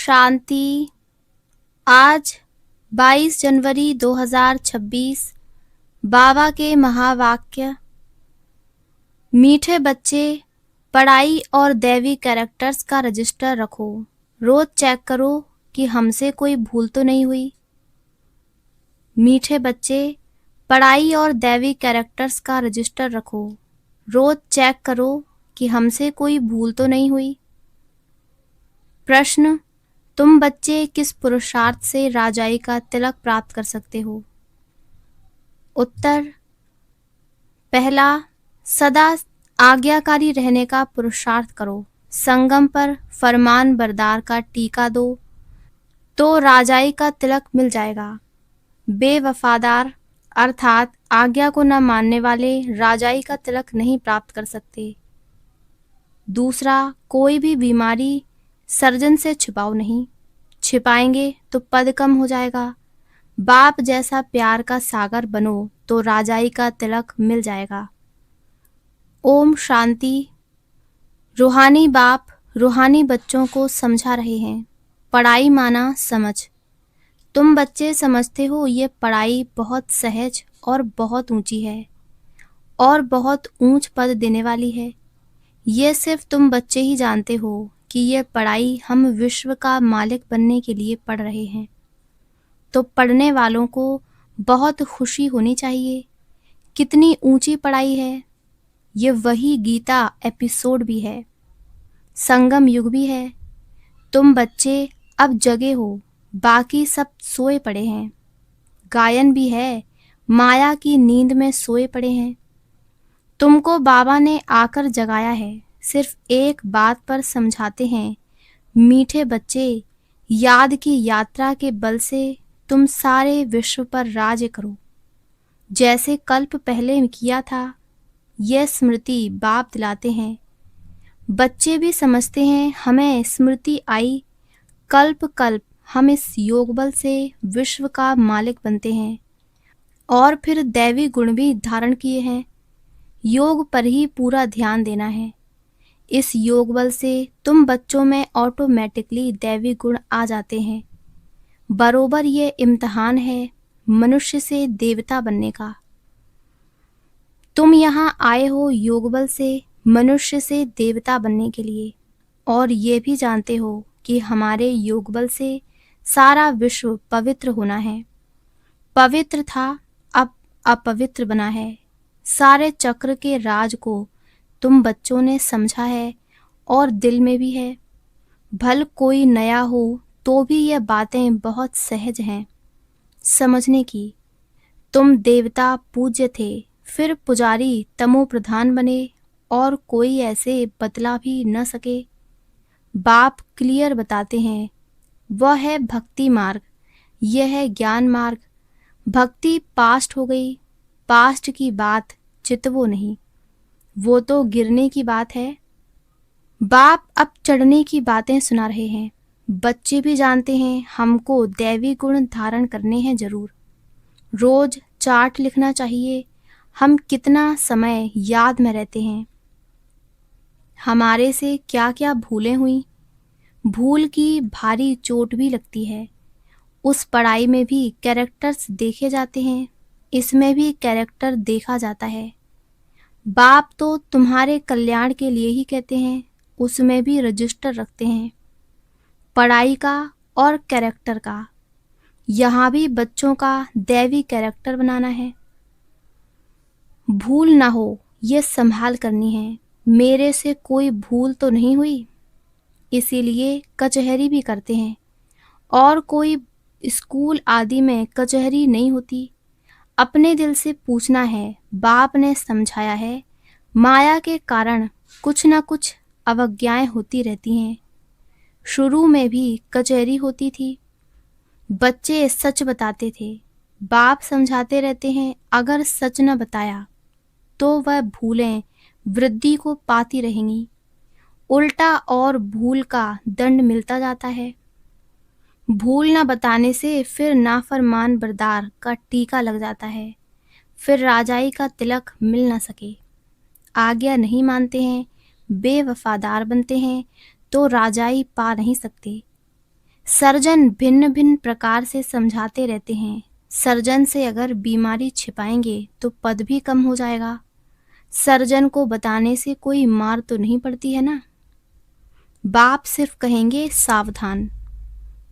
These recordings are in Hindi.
शांति। आज 22 जनवरी 2026 बाबा के महावाक्य। मीठे बच्चे, पढ़ाई और दैवी कैरेक्टर्स का रजिस्टर रखो। रोज चेक करो कि हमसे कोई भूल तो नहीं हुई। मीठे बच्चे, पढ़ाई और दैवी कैरेक्टर्स का रजिस्टर रखो। रोज चेक करो कि हमसे कोई भूल तो नहीं हुई। प्रश्न: तुम बच्चे किस पुरुषार्थ से राजाई का तिलक प्राप्त कर सकते हो? उत्तर: पहला, सदा आज्ञाकारी रहने का पुरुषार्थ करो। संगम पर फरमान बरदार का टीका दो तो राजाई का तिलक मिल जाएगा। बेवफादार अर्थात आज्ञा को न मानने वाले राजाई का तिलक नहीं प्राप्त कर सकते। दूसरा, कोई भी बीमारी सर्जन से छिपाओ नहीं, छिपाएंगे तो पद कम हो जाएगा। बाप जैसा प्यार का सागर बनो तो राजाई का तिलक मिल जाएगा। ओम शांति। रूहानी बाप रूहानी बच्चों को समझा रहे हैं। पढ़ाई माना समझ। तुम बच्चे समझते हो ये पढ़ाई बहुत सहज और बहुत ऊंची है और बहुत ऊंच पद देने वाली है। ये सिर्फ तुम बच्चे ही जानते हो कि ये पढ़ाई हम विश्व का मालिक बनने के लिए पढ़ रहे हैं। तो पढ़ने वालों को बहुत खुशी होनी चाहिए। कितनी ऊंची पढ़ाई है। ये वही गीता एपिसोड भी है, संगम युग भी है। तुम बच्चे अब जगे हो, बाकी सब सोए पड़े हैं। गायन भी है, माया की नींद में सोए पड़े हैं। तुमको बाबा ने आकर जगाया है। सिर्फ एक बात पर समझाते हैं, मीठे बच्चे, याद की यात्रा के बल से तुम सारे विश्व पर राज्य करो, जैसे कल्प पहले किया था। यह स्मृति बाप दिलाते हैं। बच्चे भी समझते हैं हमें स्मृति आई, कल्प कल्प हम इस योग बल से विश्व का मालिक बनते हैं और फिर दैवी गुण भी धारण किए हैं। योग पर ही पूरा ध्यान देना है। इस योग बल से तुम बच्चों में ऑटोमेटिकली दैवी गुण आ जाते हैं। बरोबर ये इम्तिहान है मनुष्य से देवता बनने का। तुम यहाँ आए हो योग बल से मनुष्य से देवता बनने के लिए, और ये भी जानते हो कि हमारे योग बल से सारा विश्व पवित्र होना है। पवित्र था, अब अपवित्र बना है। सारे चक्र के राज को तुम बच्चों ने समझा है और दिल में भी है। भल कोई नया हो तो भी ये बातें बहुत सहज हैं समझने की। तुम देवता पूज्य थे, फिर पुजारी तमो प्रधान बने और कोई ऐसे बदला भी न सके। बाप क्लियर बताते हैं, वह है भक्ति मार्ग, यह है ज्ञान मार्ग। भक्ति पास्ट हो गई, पास्ट की बात चितवो नहीं, वो तो गिरने की बात है। बाप अब चढ़ने की बातें सुना रहे हैं। बच्चे भी जानते हैं हमको दैवी गुण धारण करने हैं जरूर। रोज चार्ट लिखना चाहिए, हम कितना समय याद में रहते हैं, हमारे से क्या क्या भूलें हुई। भूल की भारी चोट भी लगती है। उस पढ़ाई में भी कैरेक्टर्स देखे जाते हैं, इसमें भी कैरेक्टर देखा जाता है। बाप तो तुम्हारे कल्याण के लिए ही कहते हैं, उसमें भी रजिस्टर रखते हैं पढ़ाई का और कैरेक्टर का। यहाँ भी बच्चों का दैवी कैरेक्टर बनाना है। भूल ना हो ये संभाल करनी है, मेरे से कोई भूल तो नहीं हुई। इसीलिए कचहरी भी करते हैं, और कोई स्कूल आदि में कचहरी नहीं होती। अपने दिल से पूछना है। बाप ने समझाया है, माया के कारण कुछ न कुछ अवज्ञाएं होती रहती हैं। शुरू में भी कचहरी होती थी। बच्चे सच बताते थे, बाप समझाते रहते हैं अगर सच न बताया तो वह भूलें वृद्धि को पाती रहेंगी। उल्टा और भूल का दंड मिलता जाता है। भूल न बताने से फिर नाफरमान बरदार का टीका लग जाता है, फिर राजाई का तिलक मिल न सके। आज्ञा नहीं मानते हैं, बेवफादार बनते हैं तो राजाई पा नहीं सकते। सर्जन भिन्न भिन्न प्रकार से समझाते रहते हैं। सर्जन से अगर बीमारी छिपाएंगे तो पद भी कम हो जाएगा। सर्जन को बताने से कोई मार तो नहीं पड़ती है ना। बाप सिर्फ कहेंगे सावधान,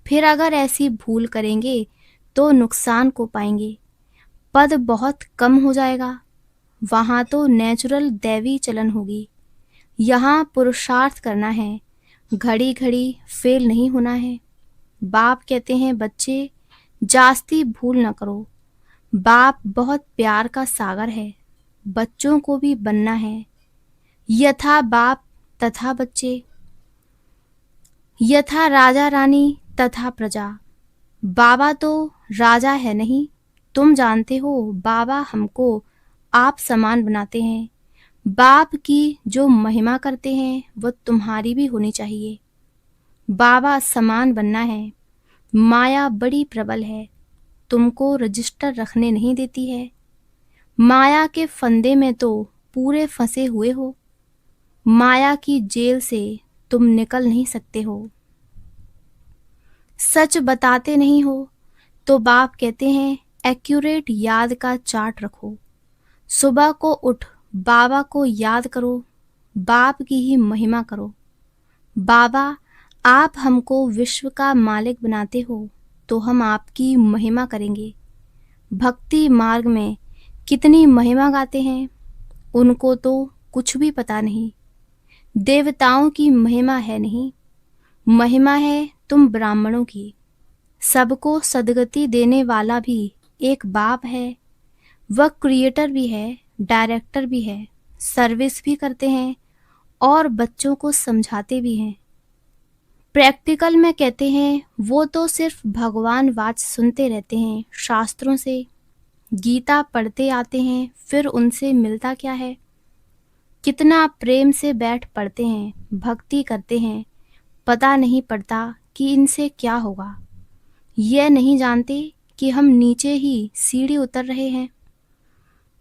फिर अगर ऐसी भूल करेंगे तो नुकसान को पाएंगे, पद बहुत कम हो जाएगा। वहाँ तो नेचुरल दैवी चलन होगी। यहाँ पुरुषार्थ करना है, घड़ी घड़ी फेल नहीं होना है। बाप कहते हैं बच्चे जास्ती भूल न करो। बाप बहुत प्यार का सागर है, बच्चों को भी बनना है। यथा बाप तथा बच्चे, यथा राजा रानी तथा प्रजा। बाबा तो राजा है नहीं, तुम जानते हो बाबा हमको आप समान बनाते हैं। बाप की जो महिमा करते हैं वो तुम्हारी भी होनी चाहिए। बाबा समान बनना है। माया बड़ी प्रबल है, तुमको रजिस्टर रखने नहीं देती है। माया के फंदे में तो पूरे फंसे हुए हो। माया की जेल से तुम निकल नहीं सकते हो। सच बताते नहीं हो तो बाप कहते हैं एक्यूरेट याद का चार्ट रखो। सुबह को उठ बाबा को याद करो, बाप की ही महिमा करो। बाबा आप हमको विश्व का मालिक बनाते हो तो हम आपकी महिमा करेंगे। भक्ति मार्ग में कितनी महिमा गाते हैं, उनको तो कुछ भी पता नहीं। देवताओं की महिमा है नहीं, महिमा है तुम ब्राह्मणों की। सबको सदगति देने वाला भी एक बाप है। वह क्रिएटर भी है, डायरेक्टर भी है, सर्विस भी करते हैं और बच्चों को समझाते भी हैं। प्रैक्टिकल में कहते हैं वो तो सिर्फ भगवान वाच सुनते रहते हैं शास्त्रों से, गीता पढ़ते आते हैं, फिर उनसे मिलता क्या है। कितना प्रेम से बैठ पढ़ते हैं, भक्ति करते हैं, पता नहीं पड़ता कि इनसे क्या होगा। यह नहीं जानते कि हम नीचे ही सीढ़ी उतर रहे हैं।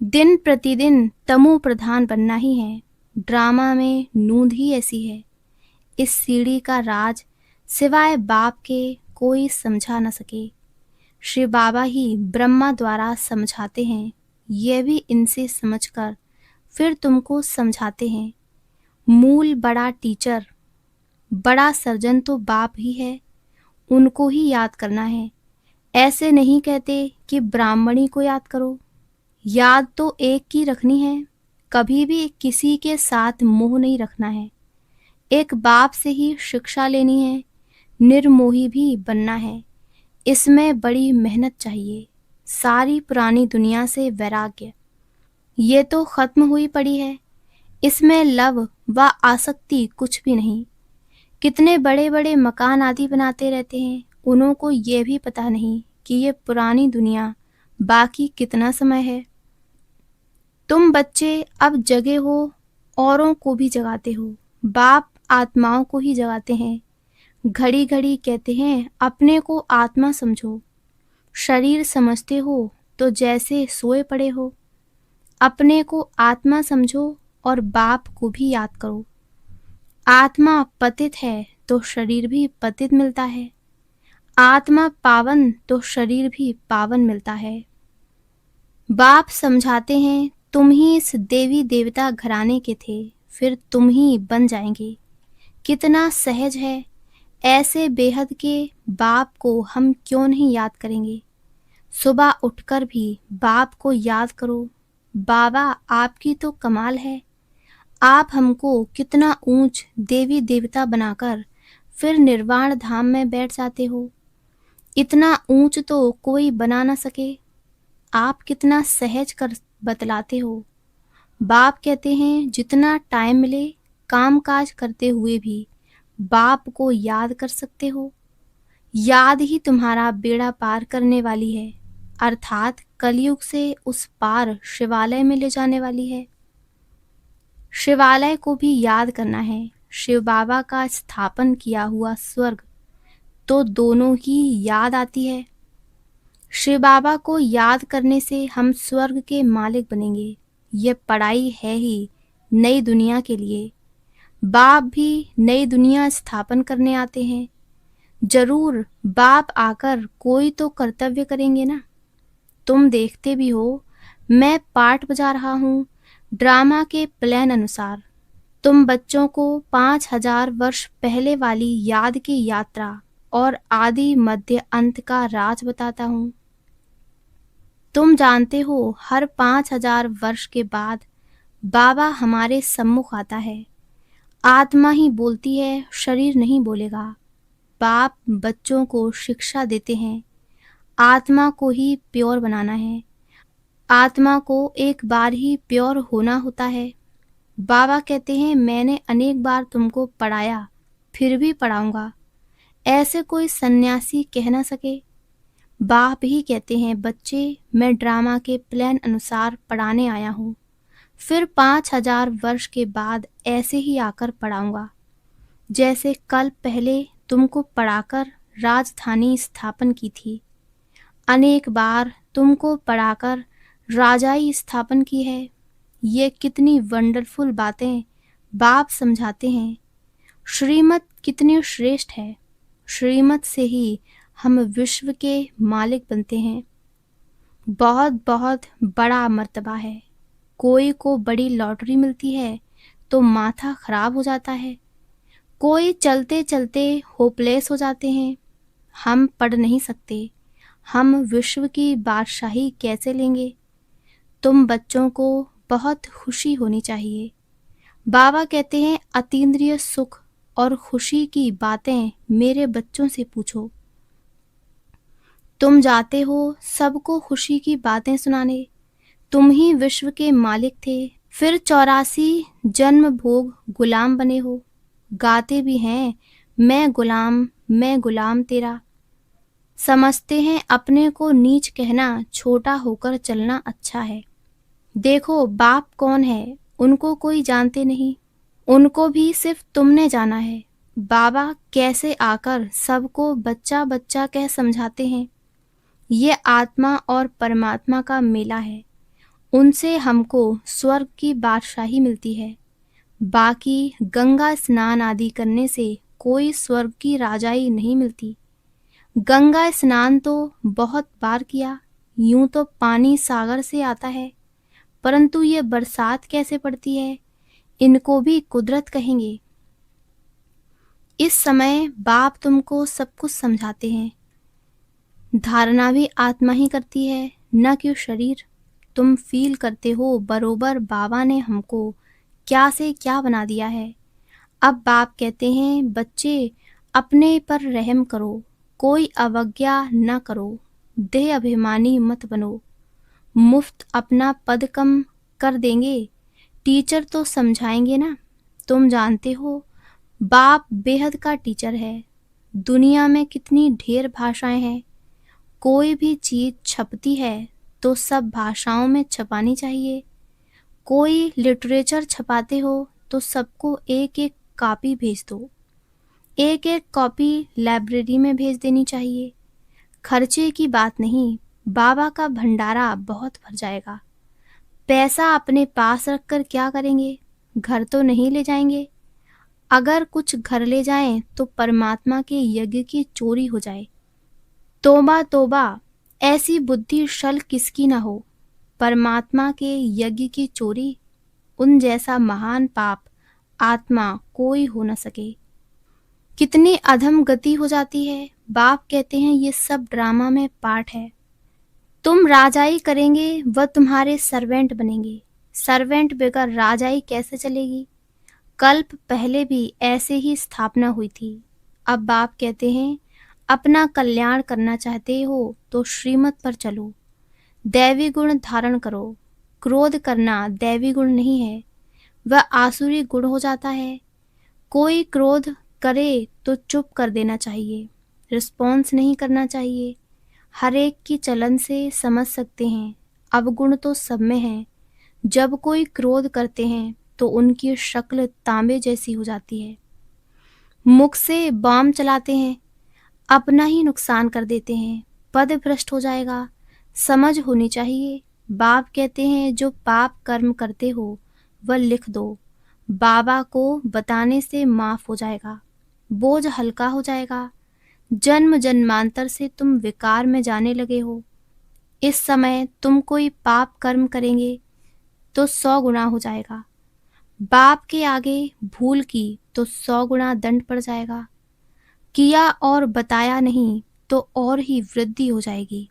दिन प्रतिदिन तमो प्रधान बनना ही है। ड्रामा में नूंद ही ऐसी है। इस सीढ़ी का राज सिवाय बाप के कोई समझा न सके। श्री बाबा ही ब्रह्मा द्वारा समझाते हैं, यह भी इनसे समझकर फिर तुमको समझाते हैं। मूल बड़ा टीचर, बड़ा सर्जन तो बाप ही है, उनको ही याद करना है। ऐसे नहीं कहते कि ब्राह्मणी को याद करो। याद तो एक की रखनी है, कभी भी किसी के साथ मोह नहीं रखना है। एक बाप से ही शिक्षा लेनी है, निर्मोही भी बनना है। इसमें बड़ी मेहनत चाहिए। सारी पुरानी दुनिया से वैराग्य, ये तो खत्म हुई पड़ी है। इसमें लव व आसक्ति कुछ भी नहीं। कितने बड़े बड़े मकान आदि बनाते रहते हैं, उन्हों को ये भी पता नहीं कि ये पुरानी दुनिया बाकी कितना समय है। तुम बच्चे अब जगे हो, औरों को भी जगाते हो। बाप आत्माओं को ही जगाते हैं। घड़ी घड़ी कहते हैं अपने को आत्मा समझो। शरीर समझते हो तो जैसे सोए पड़े हो। अपने को आत्मा समझो और बाप को भी याद करो। आत्मा पतित है तो शरीर भी पतित मिलता है। आत्मा पावन तो शरीर भी पावन मिलता है। बाप समझाते हैं तुम ही इस देवी देवता घराने के थे, फिर तुम ही बन जाएंगे। कितना सहज है। ऐसे बेहद के बाप को हम क्यों नहीं याद करेंगे। सुबह उठकर भी बाप को याद करो। बाबा आपकी तो कमाल है। आप हमको कितना ऊंच देवी देवता बनाकर फिर निर्वाण धाम में बैठ जाते हो। इतना ऊंच तो कोई बना ना सके। आप कितना सहज कर बतलाते हो। बाप कहते हैं जितना टाइम मिले काम काज करते हुए भी बाप को याद कर सकते हो। याद ही तुम्हारा बेड़ा पार करने वाली है, अर्थात कलयुग से उस पार शिवालय में ले जाने वाली है। शिवालय को भी याद करना है। शिव बाबा का स्थापन किया हुआ स्वर्ग तो दोनों ही याद आती है। शिव बाबा को याद करने से हम स्वर्ग के मालिक बनेंगे। ये पढ़ाई है ही नई दुनिया के लिए। बाप भी नई दुनिया स्थापन करने आते हैं। जरूर बाप आकर कोई तो कर्तव्य करेंगे ना। तुम देखते भी हो, मैं पाठ बजा रहा हूँ ड्रामा के प्लान अनुसार। तुम बच्चों को 5000 वर्ष पहले वाली याद की यात्रा और आदि मध्य अंत का राज बताता हूँ। तुम जानते हो, हर 5000 वर्ष के बाद बाबा हमारे सम्मुख आता है। आत्मा ही बोलती है, शरीर नहीं बोलेगा। बाप बच्चों को शिक्षा देते हैं, आत्मा को ही प्योर बनाना है। आत्मा को एक बार ही प्योर होना होता है। बाबा कहते हैं, मैंने अनेक बार तुमको पढ़ाया, फिर भी पढ़ाऊंगा। ऐसे कोई सन्यासी कह ना सके। बाप ही कहते हैं, बच्चे मैं ड्रामा के प्लान अनुसार पढ़ाने आया हूँ, फिर 5000 वर्ष के बाद ऐसे ही आकर पढ़ाऊंगा। जैसे कल पहले तुमको पढ़ाकर राजधानी स्थापन की थी, अनेक बार तुमको पढ़ाकर राजाई स्थापन की है। ये कितनी वंडरफुल बातें बाप समझाते हैं। श्रीमत कितनी श्रेष्ठ है। श्रीमत से ही हम विश्व के मालिक बनते हैं। बहुत बहुत बड़ा मर्तबा है। कोई को बड़ी लॉटरी मिलती है तो माथा खराब हो जाता है। कोई चलते चलते होपलेस हो जाते हैं। हम पढ़ नहीं सकते, हम विश्व की बादशाही कैसे लेंगे। तुम बच्चों को बहुत खुशी होनी चाहिए। बाबा कहते हैं, अतीन्द्रिय सुख और खुशी की बातें मेरे बच्चों से पूछो। तुम जाते हो सबको खुशी की बातें सुनाने। तुम ही विश्व के मालिक थे, फिर 84 जन्म भोग गुलाम बने हो। गाते भी हैं, मैं गुलाम तेरा। समझते हैं अपने को नीच कहना, छोटा होकर चलना अच्छा है। देखो बाप कौन है, उनको कोई जानते नहीं, उनको भी सिर्फ तुमने जाना है। बाबा कैसे आकर सबको बच्चा बच्चा कह समझाते हैं। ये आत्मा और परमात्मा का मेला है। उनसे हमको स्वर्ग की बादशाही मिलती है। बाकी गंगा स्नान आदि करने से कोई स्वर्ग की राजाई नहीं मिलती। गंगा स्नान तो बहुत बार किया, यूं तो पानी सागर से आता है, परंतु ये बरसात कैसे पड़ती है, इनको भी कुदरत कहेंगे। इस समय बाप तुमको सब कुछ समझाते हैं। धारणा भी आत्मा ही करती है, न कि शरीर। तुम फील करते हो बरोबर बाबा ने हमको क्या से क्या बना दिया है। अब बाप कहते हैं, बच्चे अपने पर रहम करो, कोई अवज्ञा न करो, देह अभिमानी मत बनो। मुफ्त अपना पद कम कर देंगे, टीचर तो समझाएंगे ना। तुम जानते हो बाप बेहद का टीचर है। दुनिया में कितनी ढेर भाषाएं हैं। कोई भी चीज छपती है तो सब भाषाओं में छपानी चाहिए। कोई लिटरेचर छपाते हो तो सबको एक एक कॉपी भेज दो। एक एक कॉपी लाइब्रेरी में भेज देनी चाहिए। खर्चे की बात नहीं, बाबा का भंडारा बहुत भर जाएगा। पैसा अपने पास रखकर क्या करेंगे, घर तो नहीं ले जाएंगे। अगर कुछ घर ले जाएं तो परमात्मा के यज्ञ की चोरी हो जाए। तोबा तोबा, ऐसी बुद्धि शल किसकी न हो। परमात्मा के यज्ञ की चोरी, उन जैसा महान पाप आत्मा कोई हो न सके। कितनी अधम गति हो जाती है। बाप कहते हैं, ये सब ड्रामा में पार्ट है। तुम राजाई करेंगे, वह तुम्हारे सर्वेंट बनेंगे। सर्वेंट बगैर राजाई कैसे चलेगी। कल्प पहले भी ऐसे ही स्थापना हुई थी। अब बाप कहते हैं, अपना कल्याण करना चाहते हो तो श्रीमत पर चलो, दैवी गुण धारण करो। क्रोध करना दैवी गुण नहीं है, वह आसुरी गुण हो जाता है। कोई क्रोध करे तो चुप कर देना चाहिए, रिस्पॉन्स नहीं करना चाहिए। हर एक की चलन से समझ सकते हैं, अवगुण तो सब में है। जब कोई क्रोध करते हैं तो उनकी शक्ल तांबे जैसी हो जाती है। मुख से बम चलाते हैं, अपना ही नुकसान कर देते हैं, पद भ्रष्ट हो जाएगा। समझ होनी चाहिए। बाप कहते हैं, जो पाप कर्म करते हो वह लिख दो, बाबा को बताने से माफ हो जाएगा, बोझ हल्का हो जाएगा। जन्म जन्मांतर से तुम विकार में जाने लगे हो। इस समय तुम कोई पाप कर्म करेंगे तो 100 गुना हो जाएगा। बाप के आगे भूल की तो 100 गुना दंड पड़ जाएगा। किया और बताया नहीं तो और ही वृद्धि हो जाएगी।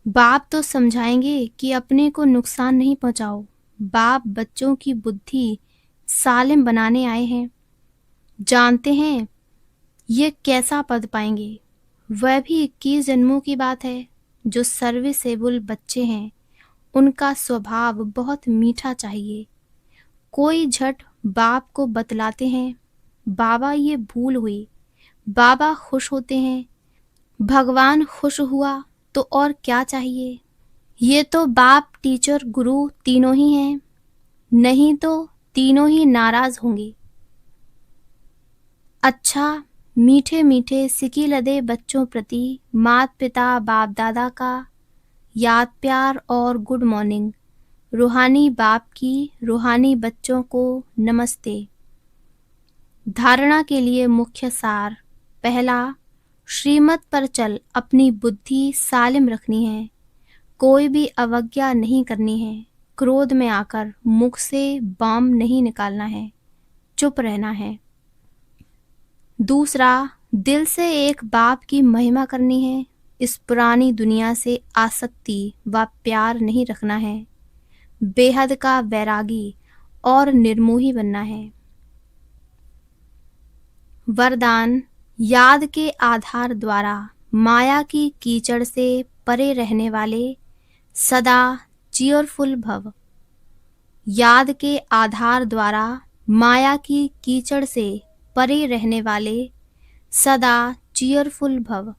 बाप तो समझाएंगे कि अपने को नुकसान नहीं पहुंचाओ। बाप बच्चों की बुद्धि सालिम बनाने आए हैं। जानते हैं ये कैसा पद पाएंगे। वह भी 21 जन्मों की बात है। जो सर्विसेबल बच्चे हैं उनका स्वभाव बहुत मीठा चाहिए। कोई झट बाप को बतलाते हैं, बाबा ये भूल हुई। बाबा खुश होते हैं। भगवान खुश हुआ तो और क्या चाहिए। ये तो बाप टीचर गुरु तीनों ही हैं, नहीं तो तीनों ही नाराज होंगे। अच्छा, मीठे मीठे सिकी लदे बच्चों प्रति माता पिता बाप दादा का याद प्यार और गुड मॉर्निंग। रूहानी बाप की रूहानी बच्चों को नमस्ते। धारणा के लिए मुख्य सार। पहला, श्रीमत पर चल अपनी बुद्धि सालिम रखनी है। कोई भी अवज्ञा नहीं करनी है। क्रोध में आकर मुख से बम नहीं निकालना है, चुप रहना है। दूसरा, दिल से एक बाप की महिमा करनी है। इस पुरानी दुनिया से आसक्ति व प्यार नहीं रखना है। बेहद का वैरागी और निर्मोही बनना है। वरदान, याद के आधार द्वारा माया की कीचड़ से परे रहने वाले सदा चीयरफुल भव। याद के आधार द्वारा माया की कीचड़ से परे रहने वाले सदा चीयरफुल भव।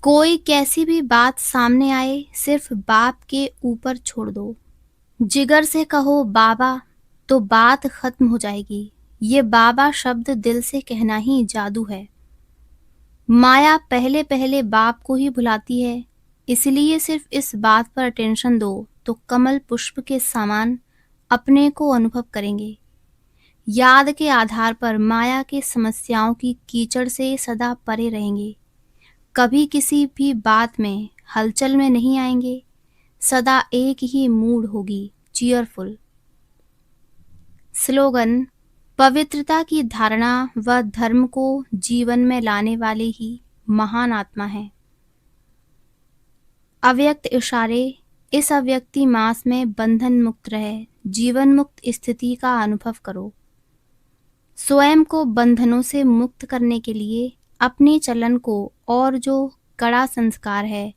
कोई कैसी भी बात सामने आए सिर्फ बाप के ऊपर छोड़ दो। जिगर से कहो बाबा तो बात खत्म हो जाएगी। ये बाबा शब्द दिल से कहना ही जादू है। माया पहले पहले बाप को ही भुलाती है, इसलिए सिर्फ इस बात पर अटेंशन दो तो कमल पुष्प के समान अपने को अनुभव करेंगे। याद के आधार पर माया के समस्याओं की कीचड़ से सदा परे रहेंगे। कभी किसी भी बात में हलचल में नहीं आएंगे। सदा एक ही मूड होगी, चीयरफुल। स्लोगन, पवित्रता की धारणा व धर्म को जीवन में लाने वाले ही महान आत्मा है। अव्यक्त इशारे, इस अव्यक्ति मास में बंधन मुक्त रहे, जीवन मुक्त स्थिति का अनुभव करो। स्वयं को बंधनों से मुक्त करने के लिए अपने चलन को और जो कड़ा संस्कार है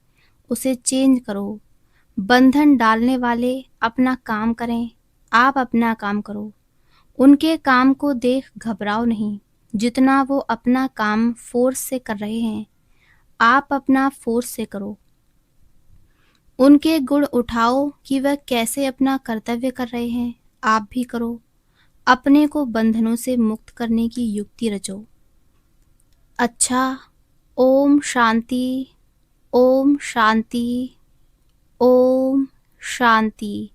उसे चेंज करो। बंधन डालने वाले अपना काम करें, आप अपना काम करो। उनके काम को देख घबराओ नहीं। जितना वो अपना काम फोर्स से कर रहे हैं, आप अपना फोर्स से करो। उनके गुण उठाओ कि वह कैसे अपना कर्तव्य कर रहे हैं, आप भी करो। अपने को बंधनों से मुक्त करने की युक्ति रचो। अच्छा, ओम शांति, ओम शांति, ओम शांति।